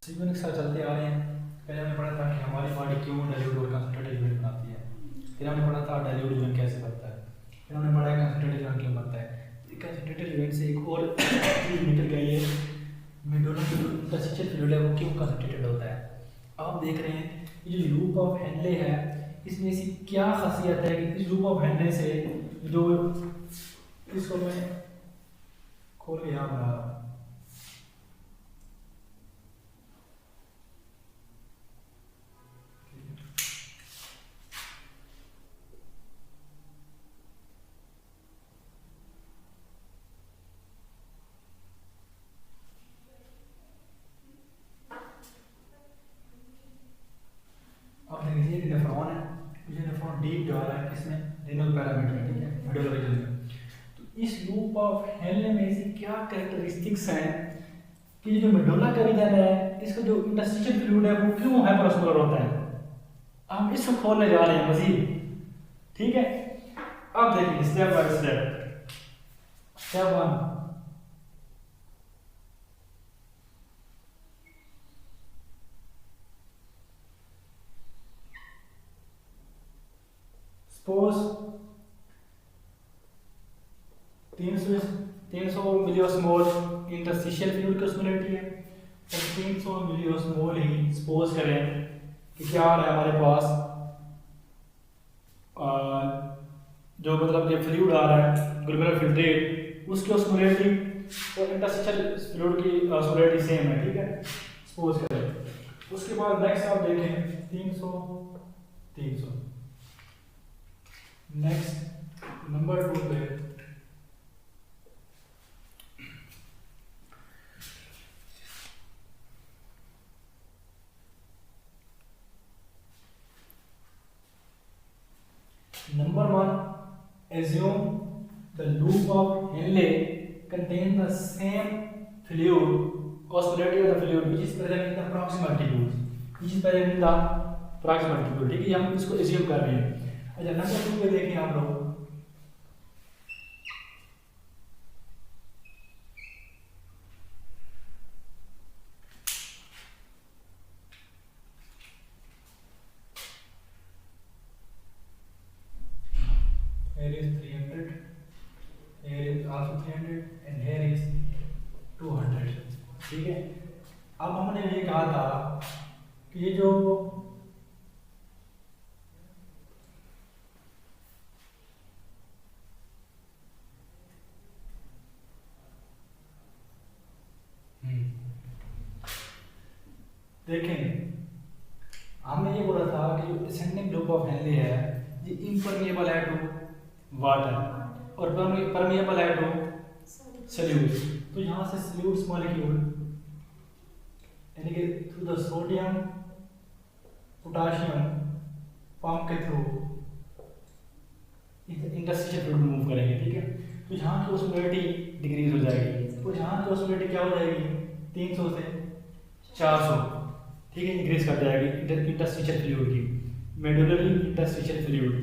Sequence के साथ चलते आ रहे हैं। पहले हमने पढ़ा था कि हमारी बॉडी क्यों डाइल्यूट और कंसंट्रेटेड यूनिट बनाती है। फिर हमने पढ़ा था डाइल्यूट यूनिट कैसे बनता है। फिर हमने पढ़ा कंसंट्रेटेड यूनिट क्यों बनता है। कंसंट्रेटेड यूनिट से एक और चीज निकल गई है, मेडुला जो इंटरस्टिशियल फ्लूइड है वो क्यों कंसंट्रेटेड होता है। अब आप देख रहे हैं ये जो लूप ऑफ हेनले है इसमें ऐसी क्या खासियत है कि इस लूप ऑफ हेनले से जो इसको मैं खोल के यहाँ बना रहा हूँ। अब देखिए ये नेफ्रॉन है, ये नेफ्रॉन डीप जा रहा है किसमें, रेनल पैरामीटर में, ठीक है, मेडुला रीजन में। तो इस लूप ऑफ हेनले में ऐसी क्या कैरेक्टरिस्टिक्स हैं कि जो मेडुला का रीजन है इसका जो इंटरस्टिशियल फ्लूइड है वो क्यों हाइपरवास्कुलर होता है। हम इसको खोलने जा रहे हैं मजीद, ठीक है। अब देखिए step by step. Step 1, suppose 300 milliosmol interstitial fluid की ऑस्मोलिटी है और 300 मिलियोस्मोल ही सपोज करें कि क्या आ रहा है हमारे पास, जो मतलब कि फ्लूइड आ रहा है ग्लोमेरुलर फिल्ट्रेट उसकी ऑस्मोलिटी और इंटरस्टिशियल फ्लूइड की ऑस्मोलिटी सेम है, ठीक है, सपोज करें। उसके बाद नेक्स्ट आप देखें 300 नेक्स्ट नंबर 2 पे number 1, assume the loop of Henle contains the same fluid osmolality of the fluid which is present in the proximal tubule, which is present in the proximal tubule, ठीक है, ये हम इसको assume कर रहे हैं। अच्छा नंबर 2 पे देखें आप लोग, here is 300, here is also 300 and here is 200, ठीक है। अब हमने ये कहा था कि ये जो देखें हमने ये बोला था कि जो डिसेंडिंग लूप ऑफ हेनले है ये इम्परमिएबल है टू वाटर और परमिएबल है टू सॉल्यूट। तो यहाँ से सॉल्यूट्स मॉलिक्यूल यानी कि through the sodium potassium pump के थ्रू इंटरस्टिशियल फ्लूइड मूव करेंगे, ठीक है। तो यहाँ की ऑस्मोलिटी डिक्रीज हो जाएगी, तो यहाँ की ऑस्मोलिटी क्या हो जाएगी 300 से 400, ठीक है, इंक्रीज कर जाएगी इंटरस्टिशियल फ्लूइड की, मेडुलरी इंटरस्टिशियल फ्लूइड।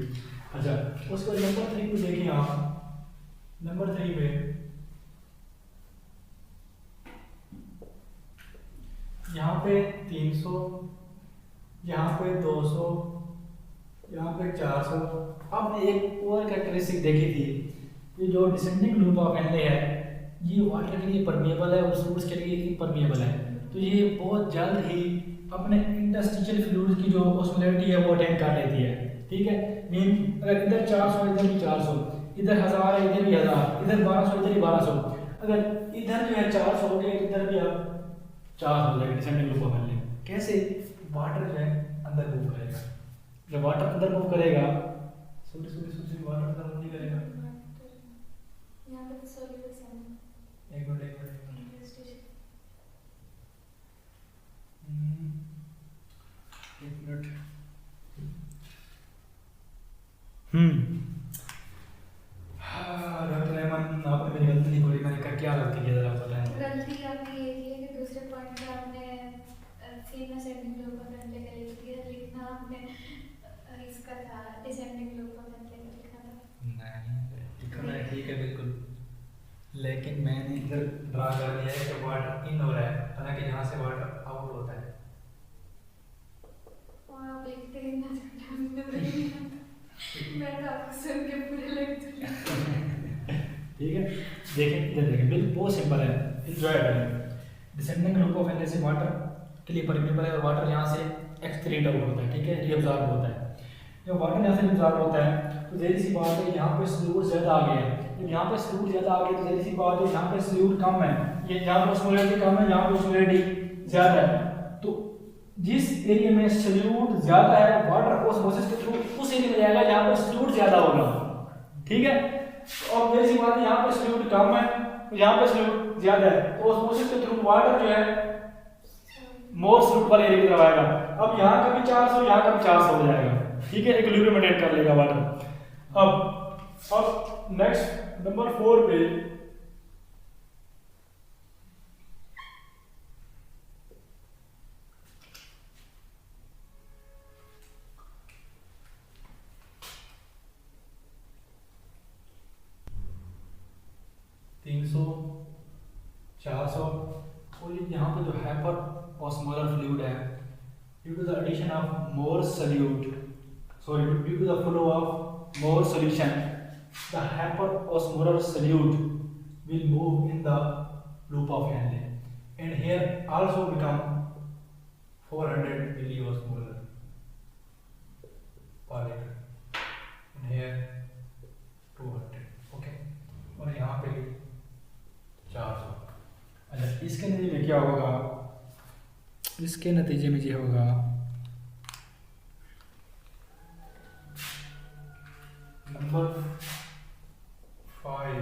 अच्छा उसको नंबर 3 पे देखिए आप, नंबर 3 पे यहाँ पे 300, यहाँ पे 200, यहाँ पे 400। आपने एक और कैरेक्टरिस्टिक देखी थी, ये जो डिसेंडिंग लूप ऑफ हेनले है ये वाटर के लिए परमिएबल है और फ्लूइड्स के लिए इम्परमिएबल है। तो ये बहुत जल्द ही अपने इंटरस्टिशियल फ्लूइड की जो ऑस्मोलिटी है वो अटेन कर लेती है, ठीक है। मीन अगर इधर 400 इधर भी 400, इधर 1000 है इधर भी 1000, इधर 1200 इधर भी 1200, अगर इधर जो है 400 हो गया इधर भी अब 400 हो जाएगा डिसेंडिंग लूप ऑफ हेनले। कैसे, वाटर जो है अंदर मूव करेगा, जब वाटर अंदर मूव करेगा वाटर अंदर मूव नहीं करेगा। यहाँ पे तो सॉल्यूट्स हैं। एक मिनट हाँ डॉक्टर रहमान आपने मेरी गलती नहीं बोली, मैंने क्या गलती की जरा बताएं। गलती आपकी ये की है कि दूसरे पॉइंट पे आपने female sending loop of Henle का लिख दिया, लिखना आपने इसका था डिसेंडिंग लूप ऑफ हेनले का लिखना था। नहीं लिखना है ठीक है बिल्कुल, लेकिन मैंने इधर ड्रा कर दिया है कि वाटर इन हो रहा है, हालांकि यहाँ यहाँ से वाटर आउट होता है। और आप लिखते ही ना मैं तो आपको सुन के पूरे लगती ठीक है, देखें इधर देखें, बिल्कुल बहुत सिंपल है, एंजॉय करें। Descending group of energy water के लिए परमेबल है और वाटर यहाँ से एक्सक्रीट आउट होता है, ठीक है, रीअब्सॉर्ब होता है। जब वाटर यहाँ से रीअब्सॉर्ब होता है तो जैसी सी बात है यहाँ पे स्लूड ज़्यादा आ गया है, जब यहाँ पे स्लूड ज़्यादा आ गया तो जैसी सी बात है यहाँ पे स्लूड कम है, ये यहाँ पे ऑस्मोलैरिटी कम है, यहाँ पे ऑस्मोलैरिटी ज़्यादा है। तो जिस एरिया में स्लूड ज़्यादा है वाटर ऑस्मोसिस के थ्रू उस एरिया में जाएगा जहाँ पे स्लूड ज़्यादा होगा, ठीक है। तो अब जैसी बात है यहाँ पे स्लूड कम है तो यहाँ पे स्लूड ज़्यादा है, तो ऑस्मोसिस के थ्रू वाटर जो है मोर स्लूड वाले एरिया की तरफ आएगा। अब यहाँ का भी 400 यहाँ का भी 400 हो जाएगा, ठीक है, इक्विलिब्रियम मेंटेन कर लेगा वाटर। अब नेक्स्ट नंबर 4 पे तीन सौ 400 और यहाँ पे जो हाइपर osmolar fluid है, due to the addition of more solute, sorry, due to the flow of more solution, the hyperosmolar solute will move in the loop of Henle, and here also become 400 milliosmolar per liter, and here 200, okay, और यहाँ पे 400। अच्छा, इसके नतीजे में क्या होगा, इसके नतीजे में ये होगा नंबर 5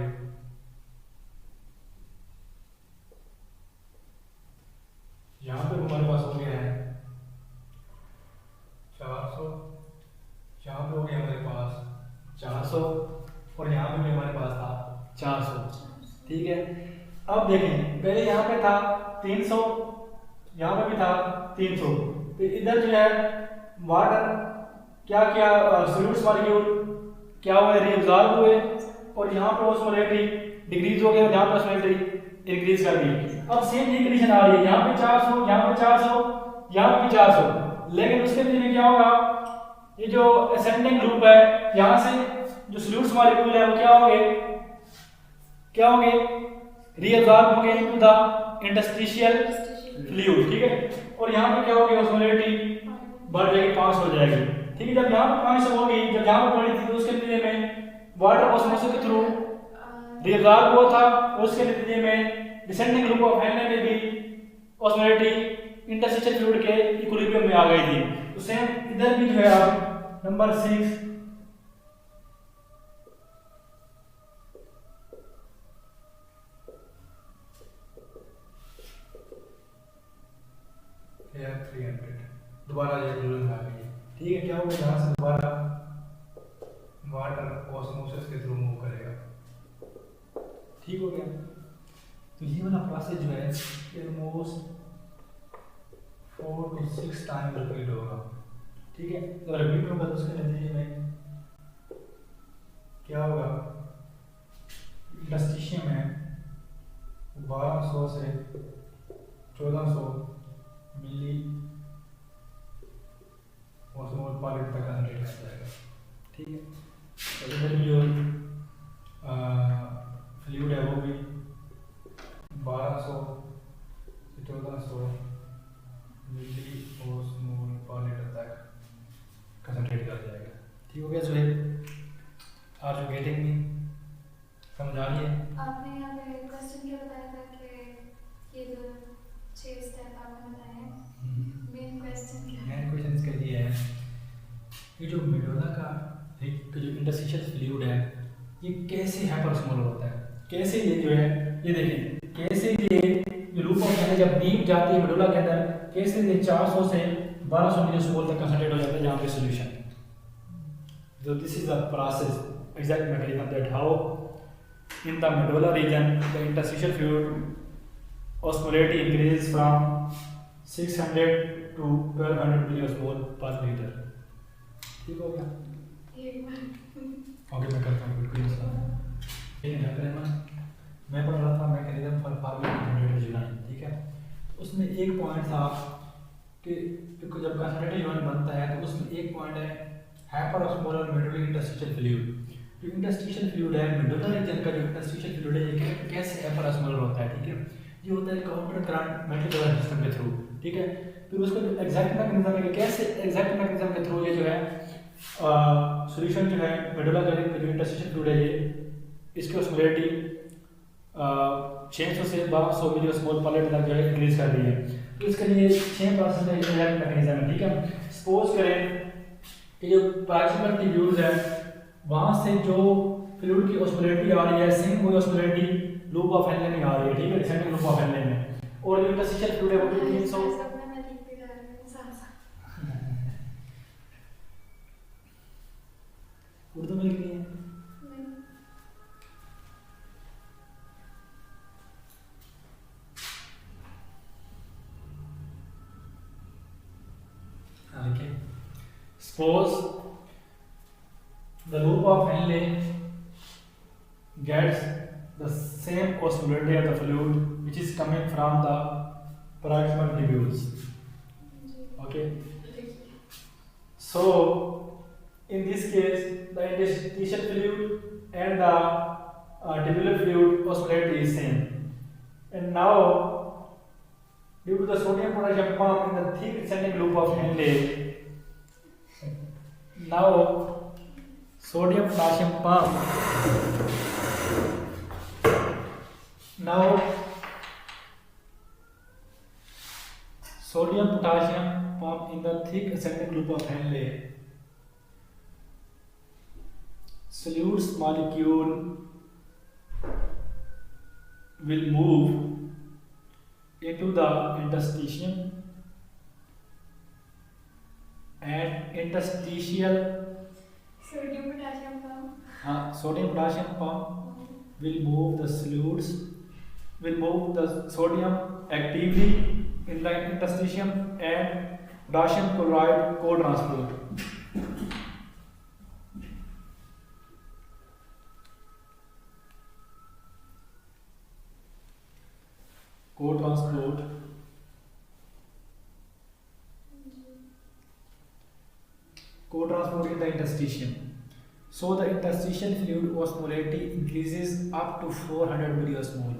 यहाँ पे हमारे पास हो गया है 400, यहाँ पे हो गया हमारे पास 400 और यहाँ पे भी हमारे पास था 400, ठीक है। अब देखें, पहले यहाँ पे था 300, यहाँ पे भी था 300, तो इधर जो है वाटर क्या क्या सॉल्यूट्स मॉलिक्यूल क्या हुए, रीअब्सॉर्ब हुए, और यहाँ पे ऑस्मोलैरिटी डिक्रीज हो गया और यहाँ पे ऑस्मोलैरिटी इंक्रीज कर गई। अब सेम ये कंडीशन आ रही है, यहाँ पे 400, यहाँ पे 400, यहाँ पे भी 400, लेकिन उसके लिए क्या होगा, ये जो असेंडिंग ग्रुप है यहाँ से जो सॉल्यूट्स मॉलिक्यूल है वो क्या होंगे रीअब्सॉर्ब होंगे इनटू द इंटरस्टिशियल फ्लूइड, ठीक है, और यहाँ पे क्या होगी ऑस्मोलैरिटी बढ़ जाएगी, 500 हो जाएगी, ठीक है। जब यहाँ पे 500 होगी, जब यहाँ पे बढ़ी थी तो उसके नतीजे में वाटर ऑस्मोसिस के थ्रू रीअब्सॉर्ब हुआ था, उसके नतीजे में डिसेंडिंग ग्रुप ऑफ Henle में भी ऑस्मोलैरिटी इंटरस्टिशियल फ्लूइड के इक्विलिब्रियम में आ गई थी। तो सेम इधर भी जो है आप नंबर 6 300 दोबारा ये रूल आ गई, ठीक है। क्या होगा, यहाँ से दोबारा वाटर ऑस्मोसिस के थ्रू मूव करेगा, ठीक हो गया। तो ये वाला प्रोसेस जो है ऑलमोस्ट 4 to 6 टाइम रिपीट होगा, ठीक है। तो रिपीट होगा तो उसके नतीजे में क्या होगा, इंटरस्टिशियम है 1200 से 1400 मिली ऑस्मोल पर लिटर तक कंसंट्रेट कर जाएगा, ठीक है। तो इधर भी जो फ्लूइड है वो भी 1200 से 1400 मिली ऑस्मोल पर लिटर तक कंसंट्रेट कर जाएगा, ठीक हो गया। Suhail, are you getting me, समझ आ रही है? आपने यहाँ पे क्वेश्चन क्या बताया था कि ये जो 6 स्टेप आपने बताए हैं, मेन क्वेश्चन क्या है? मेन क्वेश्चन इसके लिए है ये जो मेडुला का एक जो इंटरस्टिशियल फ्लूइड है ये कैसे हाइपरस्मोलर होता है, कैसे ये जो है, ये देखिए कैसे ये जो लूप ऑफ Henle जब डीप जाती है मेडुला के अंदर, कैसे ये 400 से 1200 मिलीमोल तक कंसंट्रेट हो जाता है जहाँ पे solution. So this is the process, exact mechanism that how in the medulla region the interstitial fluid osmolarity increases from 600 to 1200 milliosmol per liter, ठीक हो गया। ओके, मैं करता हूँ कोई मसला नहीं, मैं पढ़ रहा था मैकेनिज्म फॉर फार्मिंग जनरेटर जुलाई, ठीक है। उसमें एक पॉइंट था कि जब कंसंट्रेटेड यूनिट बनता है तो उसमें एक पॉइंट है हाइपरऑस्मोलर मेडुलरी इंटरस्टिशियल फ्लूइड। जो इंटरस्टिशियल फ्लूइड है मेडुलर रीजन का, जो इंटरस्टिशियल फ्लूइड है ये कैसे हाइपरऑस्मोलर होता है, ठीक है, ये होता है काउंटर करंट मेट्रिकुलर सिस्टम के थ्रू, ठीक है। फिर उसका जो एग्जैक्ट मैकेनिज्म है कि कैसे एग्जैक्ट मैकेनिज्म के थ्रू ये जो है सॉल्यूशन जो है मेडुलर जो इंटरस्टिशियल फ्लूइड है ये इसकी ऑस्मोलरिटी 600 से 1200 मिलीओस्मोल पर लीटर तक जो है इंक्रीज कर रही है। तो इसके लिए 6% एग्जैक्ट मैकेनिज्म है, ठीक है। सपोज करें कि जो प्रॉक्सिमल ट्यूब्यूल्स है वहां से जो फ्लूइड की ऑस्मोलरिटी आ रही है सेम वही ऑस्मोलरिटी लूप ऑफ हेनले में आ रही है, ठीक है, डिसेंडिंग लूप ऑफ हेनले में। और जो इंटरस्टिशियल फ्लूइड है वो 300 उर्दू में लिखनी है। Okay. Suppose the loop of Henle gets the same osmolarity of the fluid which is coming from the proximal tubules. Okay. So in this case, the interstitial fluid and the tubular fluid osmolarity is same. And now, due to the sodium potassium pump in the thick descending loop of Henle, now sodium potassium pump in the thick ascending loop of Henle, solutes molecule will move into the interstitium and interstitial sodium potassium pump will move the solutes, will move the sodium actively in the interstitium and potassium chloride co-transport. Co-transport in the interstitium. So the interstitial fluid osmolarity increases up to 400 milliosmol.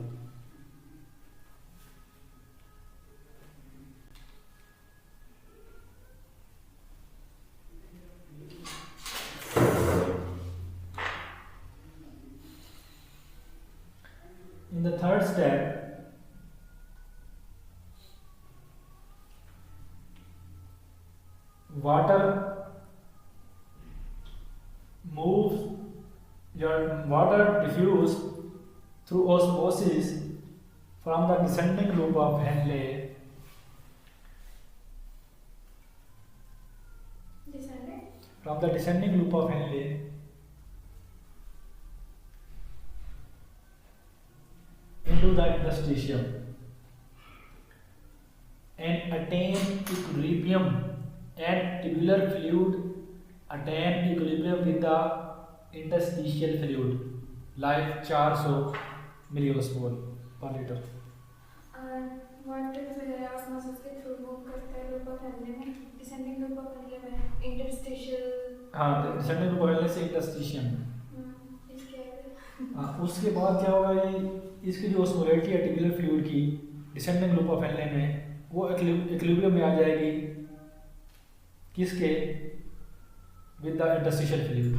In the third step, water diffuse through osmosis from the descending loop of Henle into the interstitium and attain equilibrium, and tubular fluid attain equilibrium with the interstitial fluid like 400 milliosmol per liter. Water जो है osmosis के through move करता है loop of Henle में, descending loop of Henle में interstitial, हाँ, descending loop of Henle से interstitium. इसके उसके बाद क्या होगा, ये इसकी जो ऑस्मोलरिटी है ट्यूबुलर फ्लूइड की डिसेंडिंग लूप ऑफ हेनले में वो इक्विलिब्रियम में आ जाएगी किसके, with the interstitial fluid.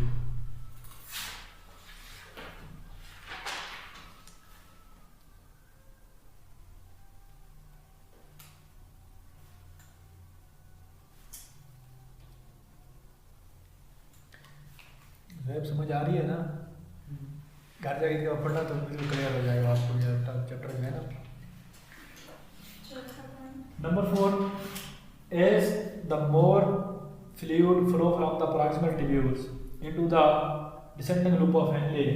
Web समझ आ रही है ना? घर जाके पढ़ना तो बिल्कुल क्लियर हो जाएगा आपको ये चैप्टर में, है ना। Number 4 is the more fluid flow from the proximal tubules into the descending loop of Henle,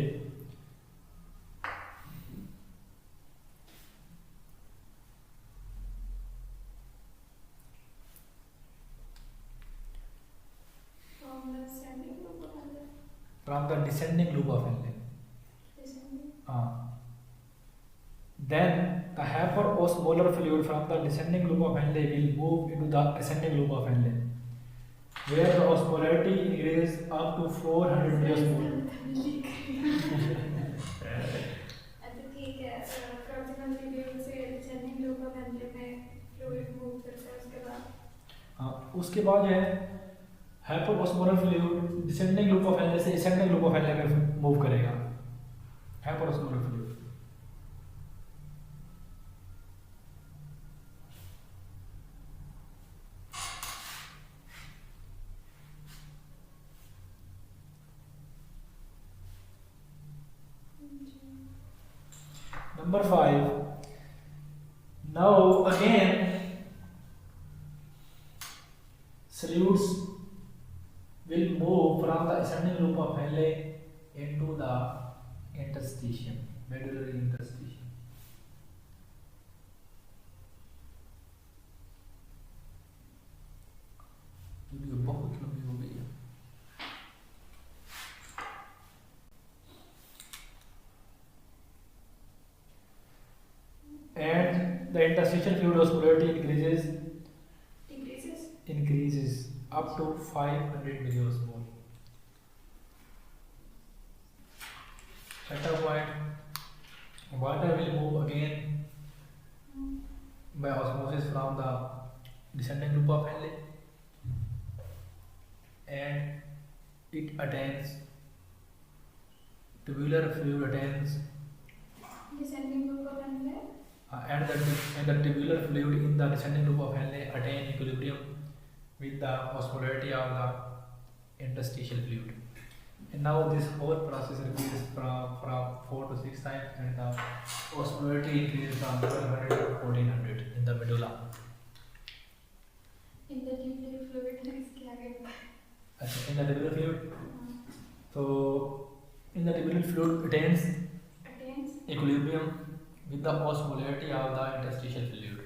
from the descending loop of Henle, then the hyperosmolar fluid from the descending loop of Henle will move into the ascending loop of Henle, where the osmolarity increases up to 400 millismol. अच्छा ठीक है, proximal fluid से descending loop of Henle में fluid move करता है उसके बाद। हाँ, उसके बाद जो है hyperosmolar fluid descending loop of Henle से ascending लूप ऑफ Henle में मूव करेगा। Hyperosmolar fluid. Number 5. Now again, solutes will move from the ascending loop of Henle into the interstitium, medullary interstitium. Video बहुत लंबी हो गई है। And the interstitial fluid osmolarity increases up to 500 milliosmol. At that point, water will move again by osmosis from the descending loop of Henle, and it attains tubular fluid attains descending loop of handle and the tubular fluid in the descending loop of Henle attain equilibrium with the osmolarity of the interstitial fluid. And now this whole process repeats from 4 to 6 times, and the osmolarity increases from 1200 to 1400 in the medulla. In the tubular fluid इसके आगे In the tubular fluid, so in the tubular fluid attains attains equilibrium with the osmolarity of the interstitial fluid.